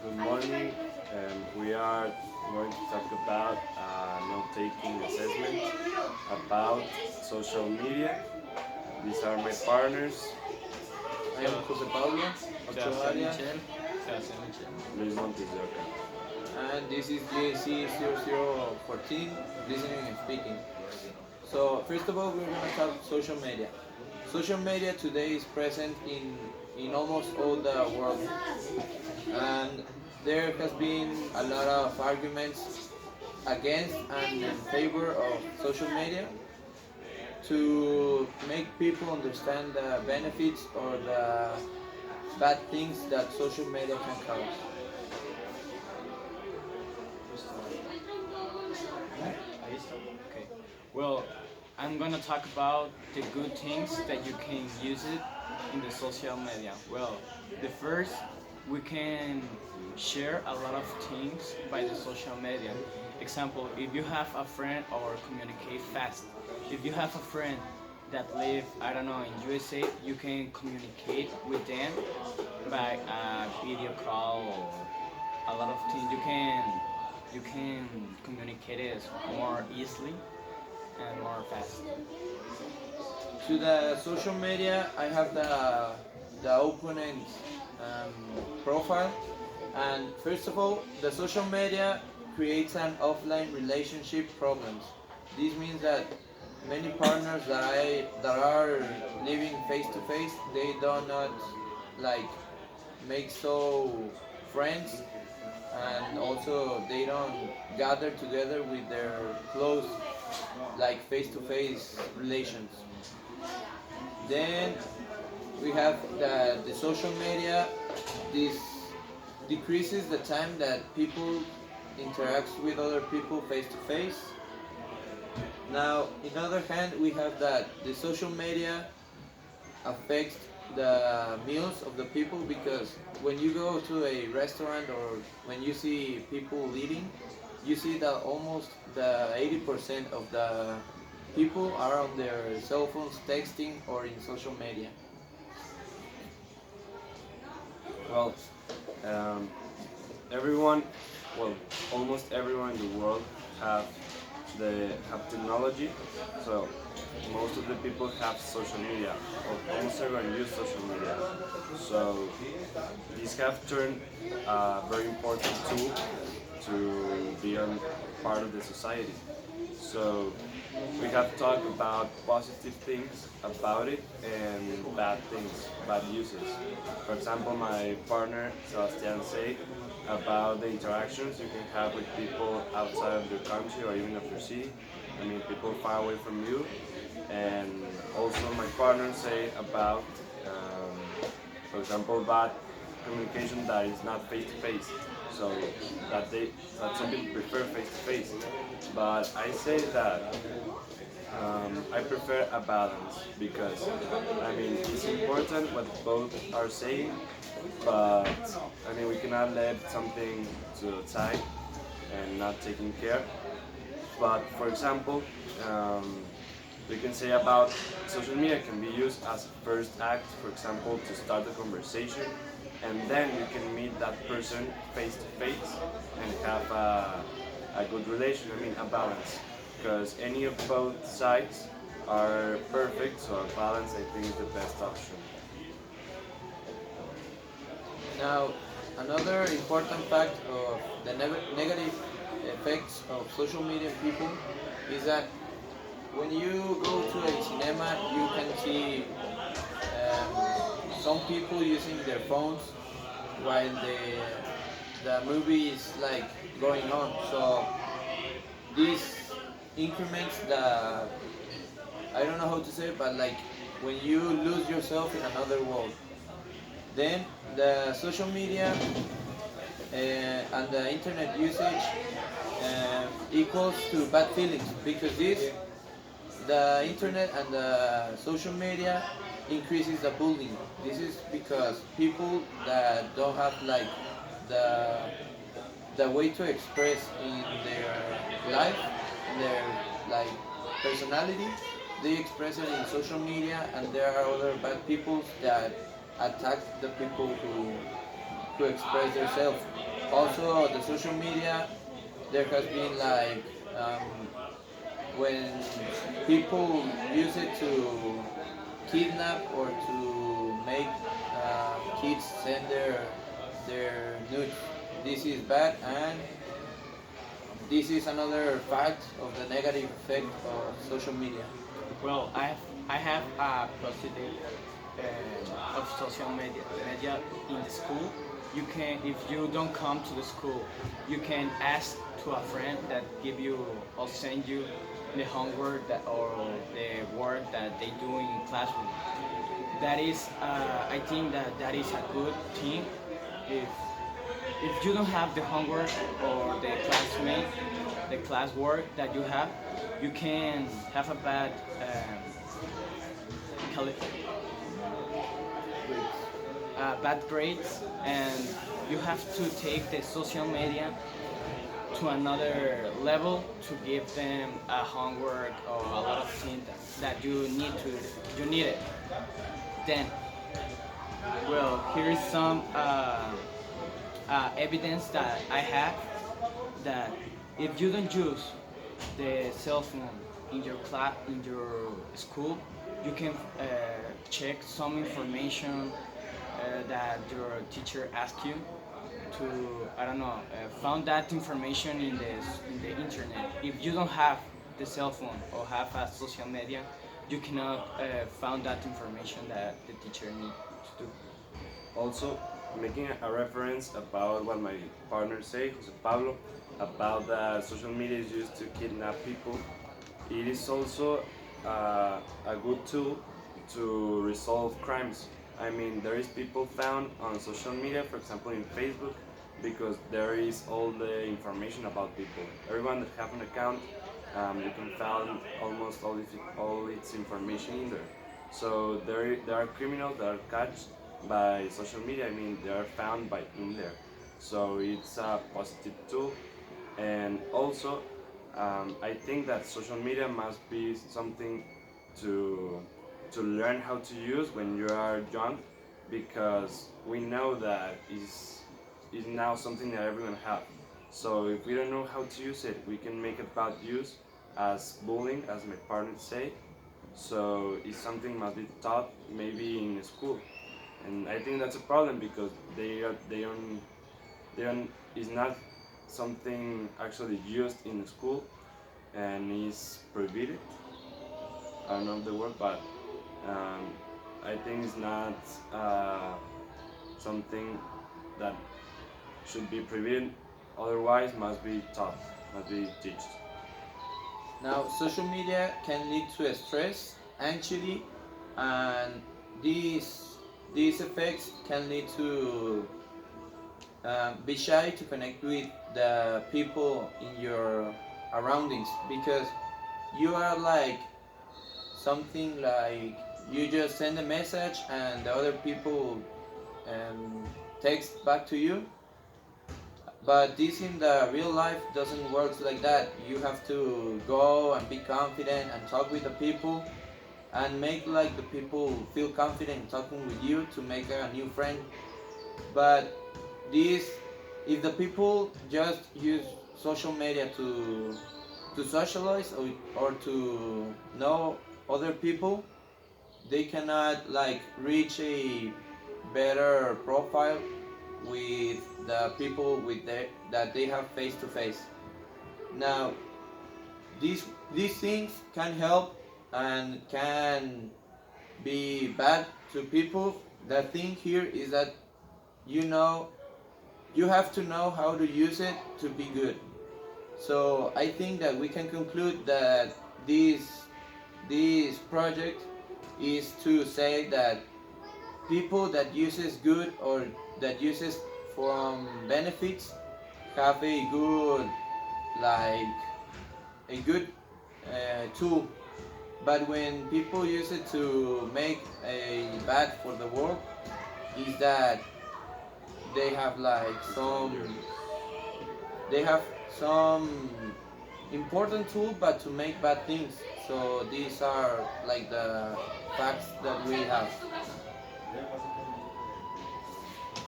Good morning. We are going to talk about note-taking assessment about social media. These are my partners, I am Jose Pablo, Ochoa Sebastian Arias, Michell. Sebastian Michell. Luis Montes. and this is GAC 0014, listening and speaking. So, first of all, we're going to talk social media. Social media today is present in almost all the world, and there has been a lot of arguments against and in favor of social media to make people understand the benefits or the bad things that social media can cause. Okay. Well, I'm gonna talk about the good things that you can use it in the social media. Well, the first, we can share a lot of things by the social media. Example, if you have a friend or communicate fast. If you have a friend that live, I don't know, in USA, you can communicate with them by a video call or a lot of things. You can communicate it more easily and more fast. To the social media, I have the opponent um, profile, and first of all, the social media creates an offline relationship problems. This means that many partners that are living face to face, they do not like make so friends, and also they don't gather together with their close like face to face relations. Then we have the social media. This decreases the time that people interact with other people face to face. Now, in other hand, we have that the social media affects the meals of the people, because when you go to a restaurant or when you see people eating, you see that almost the 80% of the people are on their cell phones texting or in social media. Well, um, everyone, well, almost everyone in the world have have technology. So most of the people have social media, or almost everyone use social media. So these have turned a very important tool to be on part of the society. So we have talked about positive things about it and bad things, bad uses. For example, my partner Sebastian said about the interactions you can have with people outside of your country or even of your city. I mean, people far away from you. And also my partner say about, for example, bad communication that is not face to face. So that some people prefer face to face. But I say that I prefer a balance because I mean it's important what both are saying, but I mean we cannot let something to the side and not taking care. But for example, we can say about social media can be used as a first act, for example, to start a conversation, and then you can meet that person face to face and have a good relation. I mean, a balance, because any of both sides are perfect, so a balance I think is the best option. Now, another important fact of the negative effects of social media people is that when you go to a cinema, you can see some people using their phones while the movie is like going on. So this increments the, I don't know how to say it, but like when you lose yourself in another world. Then the social media and the internet usage equals to bad feelings, because this the internet and the social media increases the bullying. This is because people that don't have like the the way to express in their life, in their like personality, they express it in social media, and there are other bad people that attack the people to express themselves. Also, the social media, there has been like when people use it to kidnap or to make kids send their nudes. This is bad, and this is another fact of the negative effect of social media. Well, I have a positive of social media in the school. You can, if you don't come to the school, you can ask to a friend that give you or send you the homework that, or the work that they do in classroom. That is, I think that that is a good thing. If if you don't have the homework or the classmate, the classwork that you have, you can have a bad cali- bad grades, and you have to take the social media to another level to give them a homework or a lot of things that you need it. Then, well, here is some evidence that I have that if you don't use the cell phone in your class in your school, you can check some information that your teacher asked you to, I don't know, found that information in the internet. If you don't have the cell phone or have a social media, you cannot found that information that the teacher needs to do. Also, making a reference about what my partner said, Jose Pablo, about that social media is used to kidnap people. It is also a good tool to resolve crimes. I mean, there is people found on social media, for example, in Facebook, because there is all the information about people. Everyone that have an account, you can find almost all its information in there. So there are criminals that are caught by social media. I mean, they are found by in there. So it's a positive tool, and also I think that social media must be something to to learn how to use when you are young, because we know that is now something that everyone have. So if we don't know how to use it, we can make a bad use as bullying, as my parents say. So it's something must be taught maybe in school, and I think that's a problem because they don't is not something actually used in school and is prohibited. I don't know the word, but um, I think it's not something that should be prohibited. Otherwise, must be taught, must be taught. Now, social media can lead to stress, anxiety, and these these effects can lead to be shy to connect with the people in your surroundings, because you are like something like you just send a message and the other people um, text back to you. But this in the real life doesn't work like that. You have to go and be confident and talk with the people and make like the people feel confident talking with you to make a new friend. But this, if the people just use social media to socialize or to know other people, they cannot like reach a better profile with the people that they have face to face. Now, these these things can help and can be bad to people. The thing here is that you know you have to know how to use it to be good. So I think that we can conclude that this project is to say that people that uses good or that uses from benefits have a good like a good tool, but when people use it to make a bad for the world, is that they have like It's some dangerous. they have some important tool but to make bad things. So these are like the facts that we have.